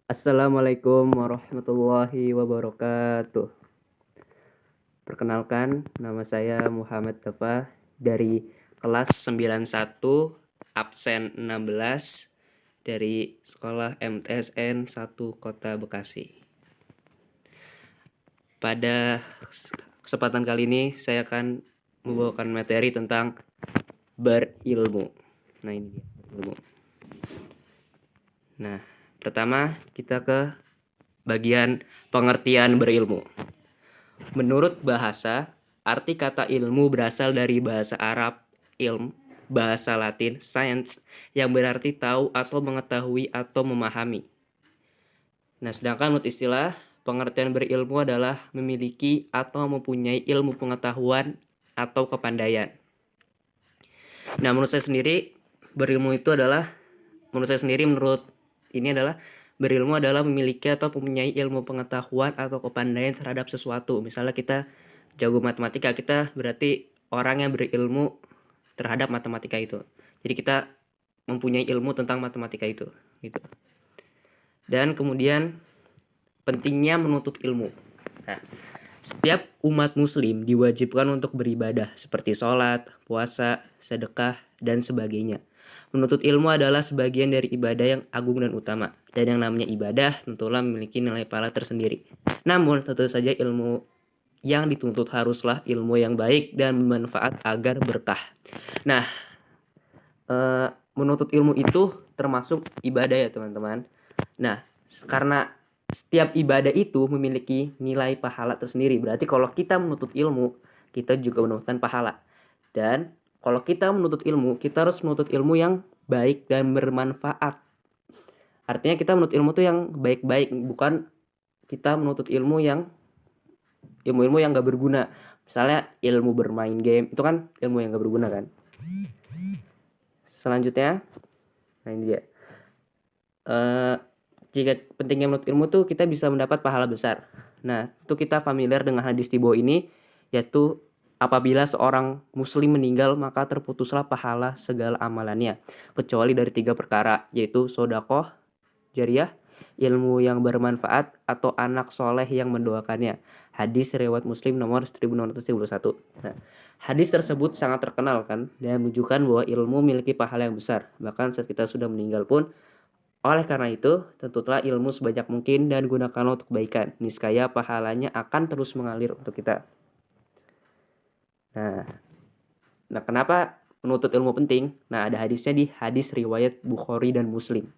Assalamualaikum warahmatullahi wabarakatuh. Perkenalkan, nama saya Muhammad Dafa dari kelas 91 absen 16 dari sekolah MTSN 1 Kota Bekasi. Pada kesempatan kali ini saya akan membawakan materi tentang berilmu. Nah, ini dia berilmu. Nah, pertama kita ke bagian pengertian berilmu. Menurut bahasa, arti kata ilmu berasal dari bahasa Arab ilm, bahasa Latin science, yang berarti tahu atau mengetahui atau memahami. Nah, sedangkan menurut istilah, pengertian berilmu adalah memiliki atau mempunyai ilmu pengetahuan atau kepandaian. Nah, menurut saya sendiri, berilmu itu adalah, berilmu adalah memiliki atau mempunyai ilmu pengetahuan atau kepandaian terhadap sesuatu. Misalnya kita jago matematika, kita berarti orang yang berilmu terhadap matematika itu. Jadi kita mempunyai ilmu tentang matematika itu, gitu. Dan kemudian pentingnya menuntut ilmu. Nah, setiap umat muslim diwajibkan untuk beribadah seperti sholat, puasa, sedekah, dan sebagainya. Menuntut ilmu adalah sebagian dari ibadah yang agung dan utama. Dan yang namanya ibadah tentulah memiliki nilai pahala tersendiri. Namun tentu saja ilmu yang dituntut haruslah ilmu yang baik dan bermanfaat agar berkah. Nah, menuntut ilmu itu termasuk ibadah ya teman-teman. Nah, karena setiap ibadah itu memiliki nilai pahala tersendiri. Berarti kalau kita menuntut ilmu, kita juga mendapatkan pahala. Dan kalau kita menuntut ilmu, kita harus menuntut ilmu yang baik dan bermanfaat. Artinya kita menuntut ilmu itu yang baik-baik, bukan kita menuntut ilmu yang gak berguna. Misalnya ilmu bermain game, itu kan ilmu yang gak berguna kan. Selanjutnya, nah ini dia. Jika pentingnya menuntut ilmu tuh kita bisa mendapat pahala besar. Nah, itu kita familiar dengan hadis di bawah ini, yaitu apabila seorang muslim meninggal maka terputuslah pahala segala amalannya, kecuali dari 3 perkara, yaitu sodakoh jariah, ilmu yang bermanfaat, atau anak soleh yang mendoakannya. Hadis riwayat Muslim nomor 1631. Nah, hadis tersebut sangat terkenal kan, dan menunjukkan bahwa ilmu memiliki pahala yang besar, bahkan saat kita sudah meninggal pun. Oleh karena itu, tuntutlah ilmu sebanyak mungkin dan gunakanlah untuk kebaikan. Niscaya pahalanya akan terus mengalir untuk kita. Nah, kenapa menuntut ilmu penting? Nah, ada hadisnya di hadis riwayat Bukhari dan Muslim.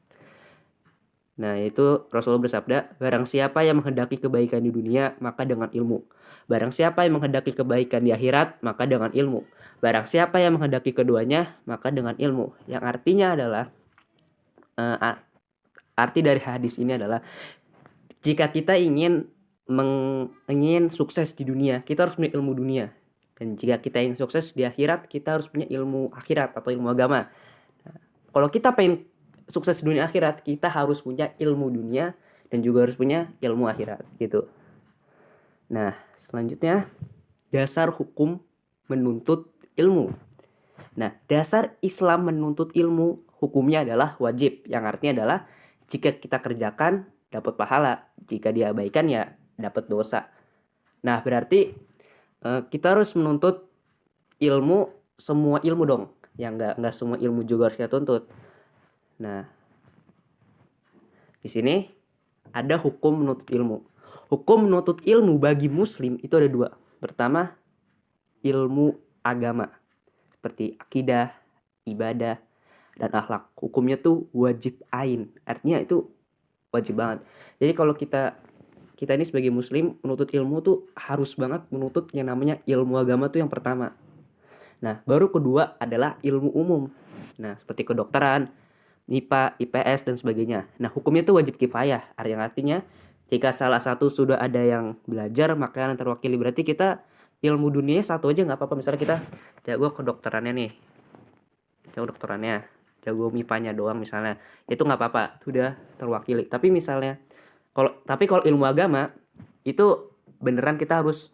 Nah, itu Rasulullah bersabda, barang siapa yang menghendaki kebaikan di dunia, maka dengan ilmu. Barang siapa yang menghendaki kebaikan di akhirat, maka dengan ilmu. Barang siapa yang menghendaki keduanya, maka dengan ilmu. Yang artinya adalah, arti dari hadis ini adalah, jika kita ingin sukses di dunia, kita harus punya ilmu dunia. Dan jika kita ingin sukses di akhirat, kita harus punya ilmu akhirat atau ilmu agama. Nah, kalau kita pengen sukses di dunia akhirat, kita harus punya ilmu dunia dan juga harus punya ilmu akhirat gitu. Nah, selanjutnya dasar hukum menuntut ilmu. Nah, dasar Islam menuntut ilmu hukumnya adalah wajib, yang artinya adalah jika kita kerjakan dapat pahala, jika diabaikan ya dapat dosa. Nah, berarti kita harus menuntut ilmu, semua ilmu dong, yang nggak semua ilmu juga harus kita tuntut. Nah, di sini ada hukum menuntut ilmu. Hukum menuntut ilmu bagi muslim itu ada 2. Pertama, ilmu agama seperti akidah, ibadah, dan akhlak. Hukumnya tuh wajib ain. Artinya itu wajib banget. Jadi kalau kita ini sebagai muslim menuntut ilmu tuh harus banget menuntut yang namanya ilmu agama tuh yang pertama. Nah, baru kedua adalah ilmu umum. Nah, seperti kedokteran, MIPA, IPS, dan sebagainya. Nah, hukumnya itu wajib kifayah. Yang artinya, jika salah satu sudah ada yang belajar, maka yang terwakili. Berarti kita ilmu dunia satu aja nggak apa-apa. Misalnya kita jago kedokterannya nih. Jago dokterannya. Jago MIPA-nya doang misalnya. Itu nggak apa-apa. Sudah terwakili. Tapi misalnya, kalau ilmu agama, itu beneran kita harus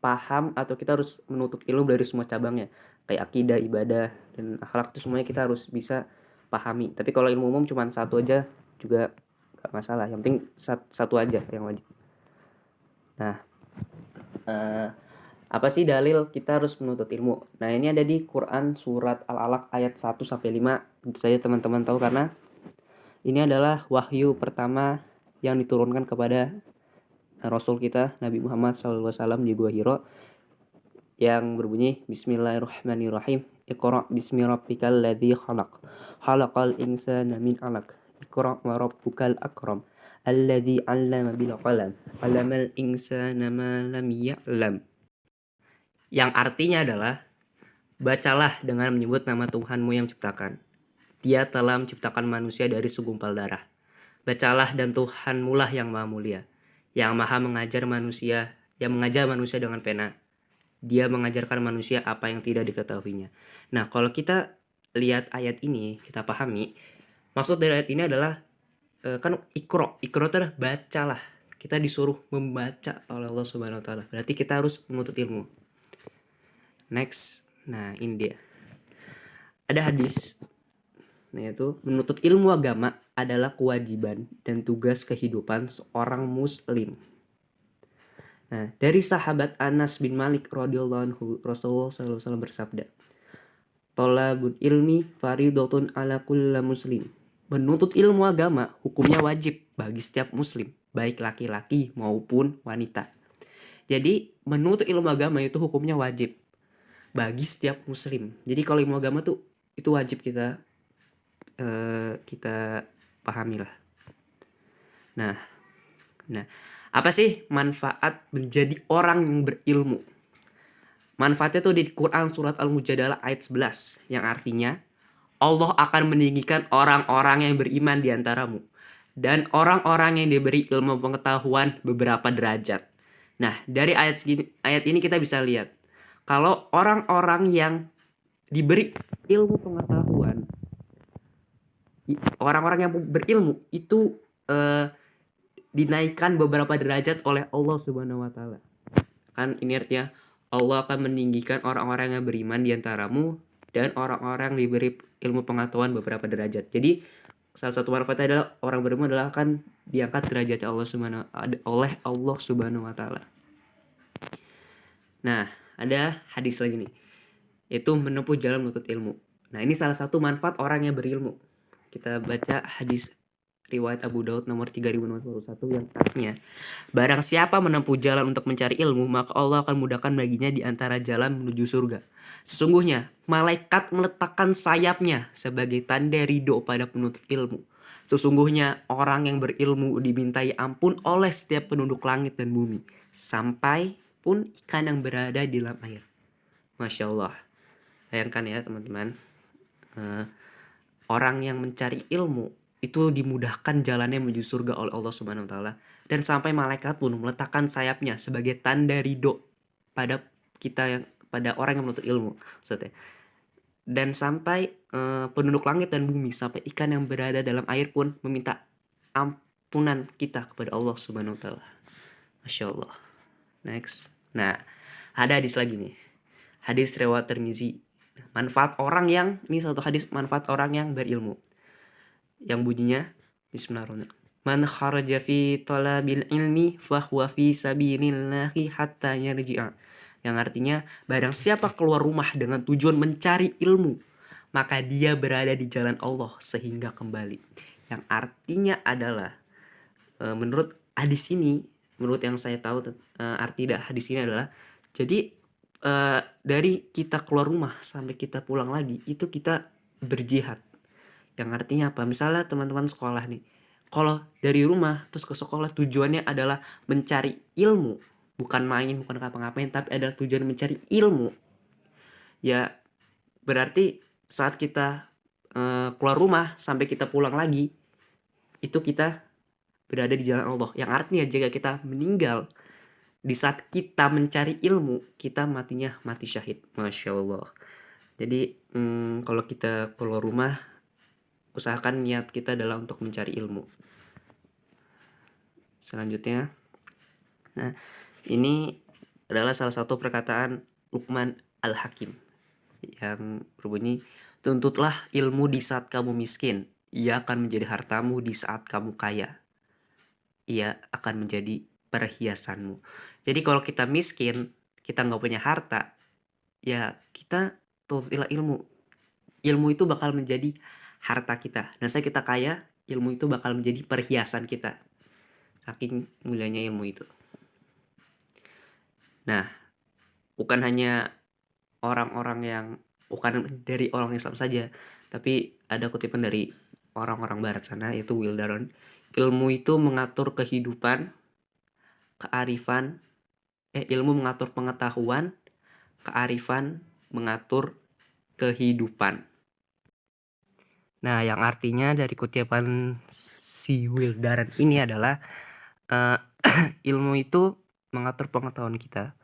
paham atau kita harus menuntut ilmu dari semua cabangnya, kayak akidah, ibadah, dan akhlak itu semuanya kita harus bisa pahami. Tapi kalau ilmu umum cuma satu aja juga nggak masalah, yang penting satu aja yang wajib. Nah, apa sih dalil kita harus menuntut ilmu? Nah, ini ada di Quran surat Al-Alaq ayat 1-5. Tentu saja teman-teman tahu karena ini adalah wahyu pertama yang diturunkan kepada Rasul kita Nabi Muhammad SAW di Gua Hiro, yang berbunyi Bismillahirrahmanirrahim. Iqra bismi rabbikal ladzi khalaq. Khalaqal insana min 'alaq. Iqra wa rabbukal akram. Alladzi 'allama bil qalam. 'Allamal insana ma lam ya'lam. Yang artinya adalah, bacalah dengan menyebut nama Tuhanmu yang menciptakan. Dia telah menciptakan manusia dari segumpal darah. Bacalah dan Tuhanmu lah yang maha mulia, yang maha mengajar manusia, yang mengajar manusia dengan pena. Dia mengajarkan manusia apa yang tidak diketahuinya. Nah, kalau kita lihat ayat ini, kita pahami, maksud dari ayat ini adalah, kan ikro itu adalah bacalah. Kita disuruh membaca oleh Allah Subhanahu Wa Taala. Berarti kita harus menuntut ilmu. Next, nah ini dia. Ada hadis, nah yaitu menuntut ilmu agama adalah kewajiban dan tugas kehidupan seorang muslim. Nah, dari sahabat Anas bin Malik radhiyallahu anhu, Rasulullah SAW bersabda, "Thalabul ilmi fardhatun ala kulli muslim." Menuntut ilmu agama hukumnya wajib bagi setiap muslim, baik laki-laki maupun wanita. Jadi, menuntut ilmu agama itu hukumnya wajib bagi setiap muslim. Jadi kalau ilmu agama tuh itu wajib kita pahami lah. Nah, apa sih manfaat menjadi orang yang berilmu? Manfaatnya tuh di Quran surat Al-Mujadalah ayat 11, yang artinya Allah akan meninggikan orang-orang yang beriman di antaramu dan orang-orang yang diberi ilmu pengetahuan beberapa derajat. Nah, dari ayat ini kita bisa lihat kalau orang-orang yang diberi ilmu pengetahuan, orang-orang yang berilmu itu dinaikkan beberapa derajat oleh Allah Subhanahu Wa Taala. Kan ini artinya Allah akan meninggikan orang-orang yang beriman di antaramu dan orang-orang yang diberi ilmu pengetahuan beberapa derajat. Jadi salah satu manfaatnya adalah orang berilmu adalah akan diangkat derajat oleh Allah Subhanahu Wa Taala. Nah, ada hadis lagi nih, yaitu menempuh jalan menuntut ilmu. Nah, ini salah satu manfaat orang yang berilmu. Kita baca hadis riwayat Abu Daud nomor 3091 yang artinya, barang siapa menempuh jalan untuk mencari ilmu, maka Allah akan mudahkan baginya di antara jalan menuju surga. Sesungguhnya malaikat meletakkan sayapnya sebagai tanda ridho pada penuntut ilmu. Sesungguhnya orang yang berilmu dimintai ampun oleh setiap penduduk langit dan bumi, sampai pun ikan yang berada di dalam air. Masya Allah. Bayangkan ya teman-teman, orang yang mencari ilmu itu dimudahkan jalannya menuju surga oleh Allah Subhanahu Wa Taala, dan sampai malaikat pun meletakkan sayapnya sebagai tanda ridho pada orang yang menuntut ilmu, maksudnya. Dan sampai penduduk langit dan bumi, sampai ikan yang berada dalam air pun meminta ampunan kita kepada Allah Subhanahu Wa Taala. Masya Allah. Next, nah ada hadis lagi nih, hadis riwayat Tirmizi. Manfaat orang yang berilmu, yang bunyinya Bismillahirrahmanirrahim. Man kharaja fi talabil ilmi fahuwa fi sabilillahi hatta yarji'a. Yang artinya, barang siapa keluar rumah dengan tujuan mencari ilmu, maka dia berada di jalan Allah sehingga kembali. Yang artinya adalah, menurut hadis ini, menurut yang saya tahu, arti hadis ini adalah, jadi dari kita keluar rumah sampai kita pulang lagi itu kita berjihad. Yang artinya apa? Misalnya teman-teman sekolah nih, kalau dari rumah terus ke sekolah tujuannya adalah mencari ilmu, bukan main, bukan ngapa-ngapain, tapi adalah tujuan mencari ilmu. Ya berarti saat kita keluar rumah sampai kita pulang lagi, itu kita berada di jalan Allah. Yang artinya jika kita meninggal di saat kita mencari ilmu, kita matinya mati syahid. Masya Allah. Jadi kalau kita keluar rumah, usahakan niat kita adalah untuk mencari ilmu. Selanjutnya, nah ini adalah salah satu perkataan Luqman Al-Hakim yang berbunyi, tuntutlah ilmu di saat kamu miskin, ia akan menjadi hartamu di saat kamu kaya. ia akan menjadi perhiasanmu. Jadi kalau kita miskin, kita nggak punya harta, ya kita tututilah ilmu. Ilmu itu bakal menjadi harta kita. Dan saat kita kaya, ilmu itu bakal menjadi perhiasan kita. Saking mulianya ilmu itu. Nah, bukan hanya orang-orang yang bukan dari orang Islam saja, tapi ada kutipan dari orang-orang barat sana, yaitu Will Daron. Ilmu itu mengatur kehidupan, kearifan, ilmu mengatur pengetahuan, kearifan mengatur kehidupan. Nah, yang artinya dari kutipan si Will Daron ini adalah ilmu itu mengatur pengetahuan kita,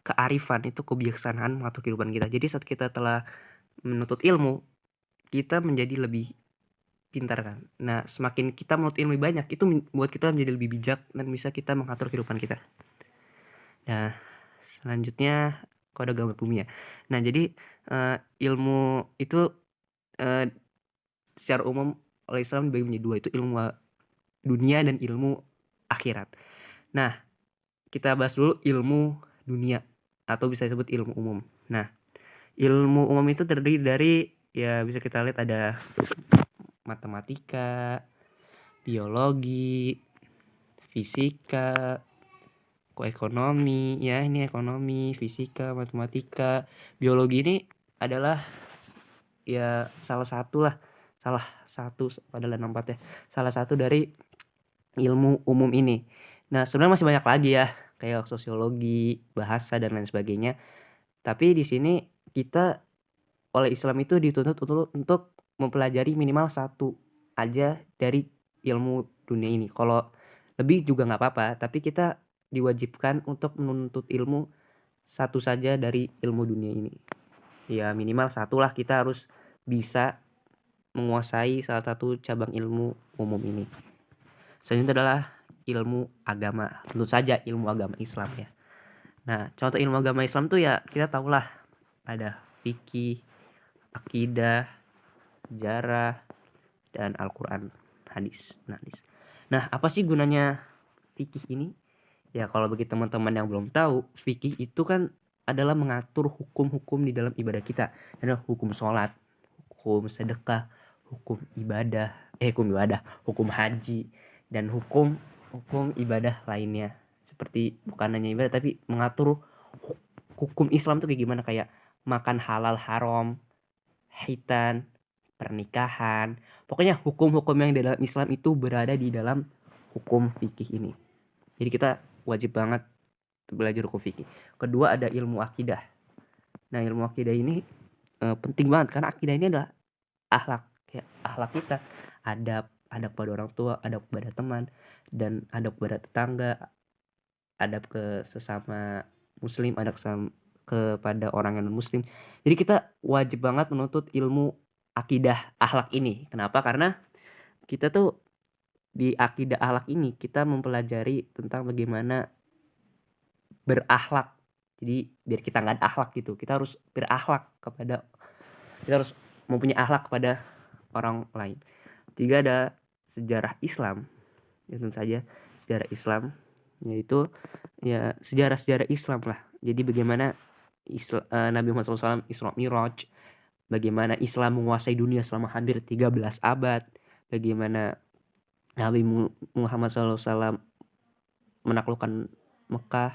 kearifan itu kebijaksanaan mengatur kehidupan kita. Jadi saat kita telah menuntut ilmu, kita menjadi lebih pintar kan. Nah, semakin kita menuntut ilmu banyak, itu membuat kita menjadi lebih bijak dan bisa kita mengatur kehidupan kita. Nah, selanjutnya kok ada gambar bumi ya. Nah, jadi ilmu itu secara umum oleh Islam dibagi menjadi dua, itu ilmu dunia dan ilmu akhirat. Nah, kita bahas dulu ilmu dunia atau bisa disebut ilmu umum. Nah, ilmu umum itu terdiri dari, ya bisa kita lihat ada matematika, biologi, fisika, ekonomi, ya ini ekonomi, fisika, matematika, biologi ini adalah ya salah satu padahal ada 4 ya. Salah satu dari ilmu umum ini. Nah, sebenarnya masih banyak lagi ya, kayak sosiologi, bahasa dan lain sebagainya. Tapi di sini kita oleh Islam itu dituntut untuk mempelajari minimal satu aja dari ilmu dunia ini. Kalau lebih juga nggak apa-apa, tapi kita diwajibkan untuk menuntut ilmu satu saja dari ilmu dunia ini. Ya minimal satu lah, kita harus bisa menguasai salah satu cabang ilmu umum ini. Selanjutnya adalah ilmu agama. Tentu saja ilmu agama Islam ya. Nah, contoh ilmu agama Islam tuh ya kita tahulah ada fikih, akidah, sejarah, dan Al-Quran, hadis. Nah, apa sih gunanya fikih ini? Ya kalau bagi teman-teman yang belum tahu, fikih itu kan adalah mengatur hukum-hukum di dalam ibadah kita. Ada hukum sholat, hukum sedekah, hukum haji, dan hukum ibadah lainnya. Seperti bukan hanya ibadah tapi mengatur hukum Islam tuh kayak gimana, kayak makan halal haram, hitan, pernikahan. Pokoknya hukum-hukum yang di dalam Islam itu berada di dalam hukum fikih ini. Jadi kita wajib banget belajar hukum fikih. Kedua ada ilmu akidah. Nah, ilmu akidah ini penting banget karena akidah ini adalah akhlak, ya, akhlak kita, adab pada orang tua, adab kepada teman, dan adab kepada tetangga, adab ke sesama muslim, adab kepada orang yang non muslim. Jadi kita wajib banget menuntut ilmu akidah akhlak ini. Kenapa? Karena kita tuh di akidah akhlak ini kita mempelajari tentang bagaimana berakhlak. Jadi biar kita nggak ada akhlak gitu, kita harus mempunyai akhlak kepada orang lain. 3 ada sejarah Islam. Ya tentu saja sejarah Islam, yaitu ya sejarah Islam lah. Jadi bagaimana Nabi Muhammad SAW Isra Mi'raj, bagaimana Islam menguasai dunia selama hampir 13 abad, bagaimana Nabi Muhammad SAW menaklukkan Mekah,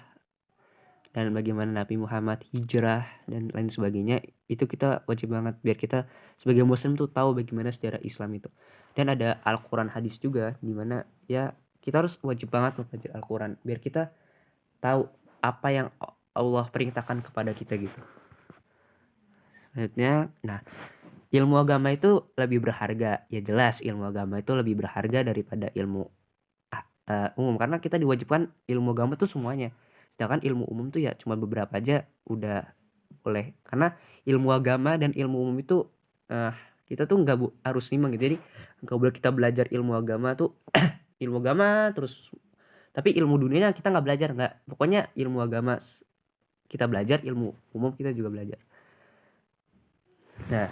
dan bagaimana Nabi Muhammad hijrah dan lain sebagainya. Itu kita wajib banget biar kita sebagai muslim tuh tahu bagaimana sejarah Islam itu. Dan ada Al-Quran hadis juga, dimana ya kita harus wajib banget mempelajari Al-Quran biar kita tahu apa yang Allah perintahkan kepada kita gitu. Selanjutnya, nah ilmu agama itu lebih berharga. Ya jelas ilmu agama itu lebih berharga daripada ilmu umum, karena kita diwajibkan ilmu agama tuh semuanya. Sedangkan ilmu umum tuh ya cuma beberapa aja udah boleh. Karena ilmu agama dan ilmu umum itu kita tuh nggak harus seimbang gitu. Jadi nggak boleh kita belajar ilmu agama tuh ilmu agama terus, tapi ilmu dunianya kita nggak belajar, nggak. Pokoknya ilmu agama kita belajar, ilmu umum kita juga belajar. Nah,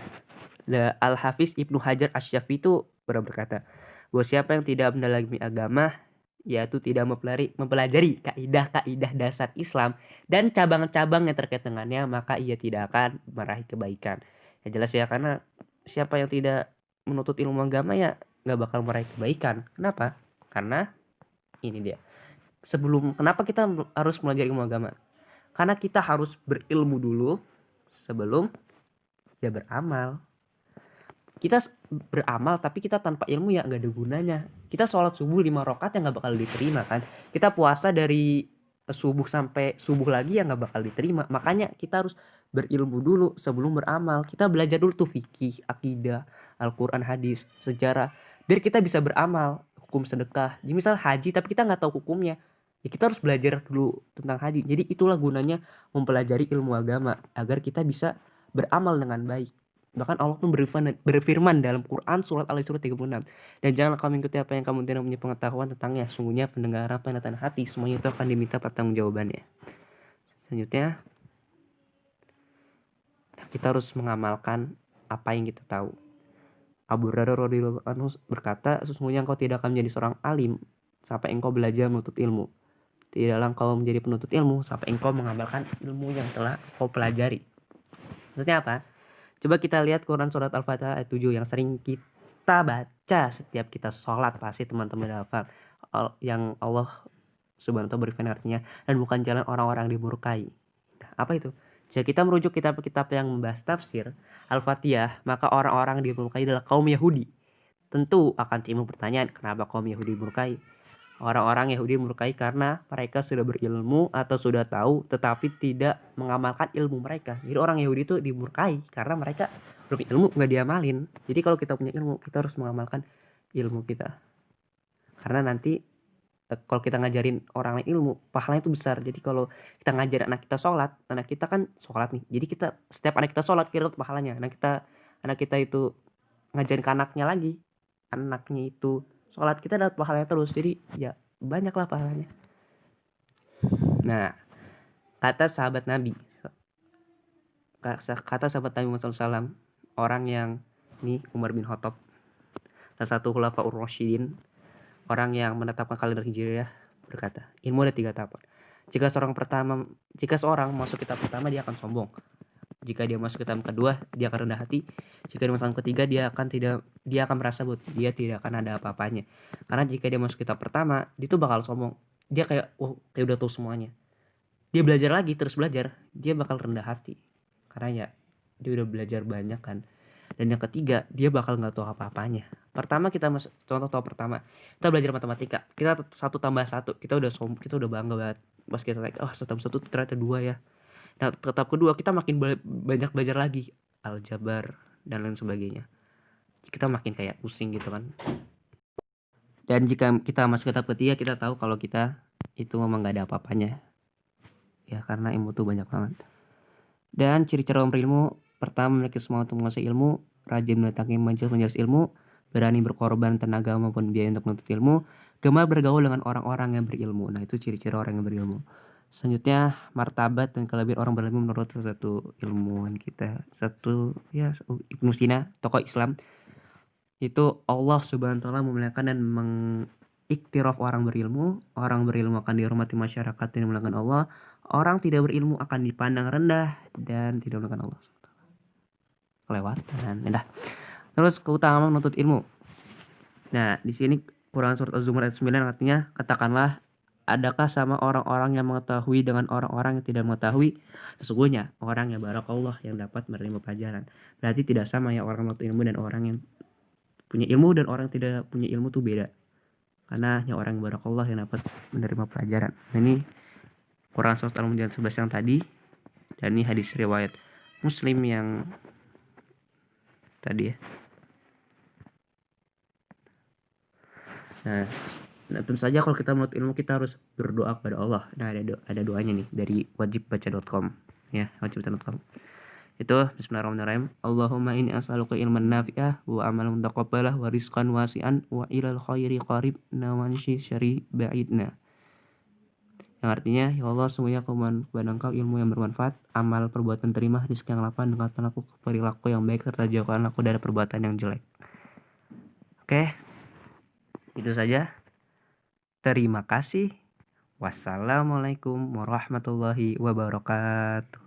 Al-Hafiz Ibnu Hajar Asy-Syafi'i itu berkata bahwa siapa yang tidak mendalami agama yaitu tidak mempelajari kaidah-kaidah dasar Islam dan cabang-cabang yang terkait dengannya, maka ia tidak akan meraih kebaikan. Ya jelas ya, karena siapa yang tidak menuntut ilmu agama ya nggak bakal meraih kebaikan. Kenapa? Karena ini dia. Kenapa kita harus belajar ilmu agama? Karena kita harus berilmu dulu sebelum ya beramal. Kita beramal tapi kita tanpa ilmu ya nggak ada gunanya. Kita sholat subuh 5 rakaat ya nggak bakal diterima kan. Kita puasa dari subuh sampai subuh lagi ya nggak bakal diterima. Makanya kita harus berilmu dulu sebelum beramal. Kita belajar dulu tuh fikih, akidah, Al-Quran, hadis, sejarah, biar kita bisa beramal. Hukum sedekah, jadi misal haji tapi kita nggak tahu hukumnya, ya kita harus belajar dulu tentang haji. Jadi itulah gunanya mempelajari ilmu agama, agar kita bisa beramal dengan baik. Bahkan Allah pun berfirman dalam Quran surat Al-Isra 36. Dan janganlah kamu mengikuti apa yang kamu tidak punya pengetahuan tentangnya. Sungguhnya pendengaran, penglihatan hati, semuanya itu akan diminta pertanggungjawabannya. Selanjutnya, kita harus mengamalkan apa yang kita tahu. Abu Hurairah radhiyallahu anhu berkata, sesungguhnya engkau tidak akan menjadi seorang alim sampai engkau belajar menuntut ilmu. Tidaklah engkau menjadi penuntut ilmu sampai engkau mengamalkan ilmu yang telah kau pelajari. Maksudnya apa? Coba kita lihat Quran surat Al-Fatihah ayat 7 yang sering kita baca setiap kita sholat, pasti teman-teman hafal. Yang Allah Subhanahu wa ta'ala berfirman artinya, dan bukan jalan orang-orang dimurkai. Nah, apa itu? Jika kita merujuk kitab-kitab yang membahas tafsir Al-Fatihah, maka orang-orang dimurkai adalah kaum Yahudi. Tentu akan timbul pertanyaan, kenapa kaum Yahudi dimurkai? Orang-orang Yahudi murkai karena mereka sudah berilmu atau sudah tahu tetapi tidak mengamalkan ilmu mereka. Jadi orang Yahudi itu dimurkai karena mereka berilmu nggak diamalin. Jadi kalau kita punya ilmu, kita harus mengamalkan ilmu kita. Karena nanti kalau kita ngajarin orang lain ilmu, pahalanya itu besar. Jadi kalau kita ngajarin anak kita sholat, anak kita kan sholat nih. Jadi kita setiap anak kita sholat kita dapat pahalanya. Anak kita itu ngajarin ke anaknya itu sholat, kita dapat pahalanya terus. Jadi ya banyaklah pahalanya. Nah, kata sahabat Nabi Muhammad SAW, orang yang ini Umar bin Khattab, salah satu khulafaur rasyidin, orang yang menetapkan kalender Hijriah, berkata, ilmu ada 3 tahapan. Jika seorang masuk kitab pertama, dia akan sombong. Jika dia masuk kitab kedua, dia akan rendah hati. Jika dia masuk ketiga, dia akan merasa bahwa dia tidak akan ada apa-apanya. Karena jika dia masuk kitab pertama, dia tuh bakal sombong. Dia kayak udah tahu semuanya. Dia belajar lagi, terus belajar, dia bakal rendah hati. Karena ya dia udah belajar banyak kan. Dan yang ketiga, dia bakal nggak tahu apa-apanya. Pertama contoh pertama, kita belajar matematika, kita 1 tambah 1, kita udah bangga banget. Pas kita 1 tambah 1 ternyata 2 ya. Nah, tahap kedua kita makin banyak belajar lagi aljabar dan lain sebagainya. Kita makin kayak pusing gitu kan. Dan jika kita masuk ke tahap ketiga, kita tahu kalau kita itu memang gak ada apa-apanya. Ya, karena ilmu tuh banyak banget. Dan ciri-ciri orang berilmu, pertama memiliki semangat untuk menguasai ilmu, rajin mendatangi majelis ilmu, berani berkorban tenaga maupun biaya untuk menuntut ilmu, gemar bergaul dengan orang-orang yang berilmu. Nah, itu ciri-ciri orang yang berilmu. Selanjutnya, martabat dan kelebihan orang berilmu menurut satu ilmuwan kita. Ibnu Sina, tokoh Islam. Itu Allah Subhanahu wa ta'ala memuliakan dan mengiktiraf orang berilmu. Orang berilmu akan dihormati masyarakat dan dimuliakan Allah. Orang tidak berilmu akan dipandang rendah dan tidak dimuliakan Allah. Kelewatan. Nah, terus keutamaan menuntut ilmu. Nah, di sini Quran surat Az-Zumar ayat 9 artinya, katakanlah, adakah sama orang-orang yang mengetahui dengan orang-orang yang tidak mengetahui? Sesungguhnya orang yang barakallah yang dapat menerima pelajaran. Berarti tidak sama ya orang menuntut ilmu dan orang yang punya ilmu dan orang yang tidak punya ilmu tuh beda. Karena hanya orang yang barakallah yang dapat menerima pelajaran. Nah, ini Quran surat Al-Mujadila 11 yang tadi, dan ini hadis riwayat Muslim yang tadi ya. Nah, tentu saja kalau kita menuntut ilmu kita harus berdoa kepada Allah. Nah, ada doanya nih dari wajibbaca.com ya, wajibbaca.com. Itu bismillahirrahmanirrahim. Allahumma inni as'aluka ilman nafi'ah wa amalan mutaqabbalah wa rizqan wasi'an wa ilal khairi qarib wa manshi syari ba'idna. Yang artinya, ya Allah, sungguhnya aku mohon kepada Engkau ilmu yang bermanfaat, amal perbuatan terima, rezeki yang lapang, dengan aku perilaku yang baik, serta jauhkan aku dari perbuatan yang jelek. Oke, itu saja. Terima kasih. Wassalamualaikum warahmatullahi wabarakatuh.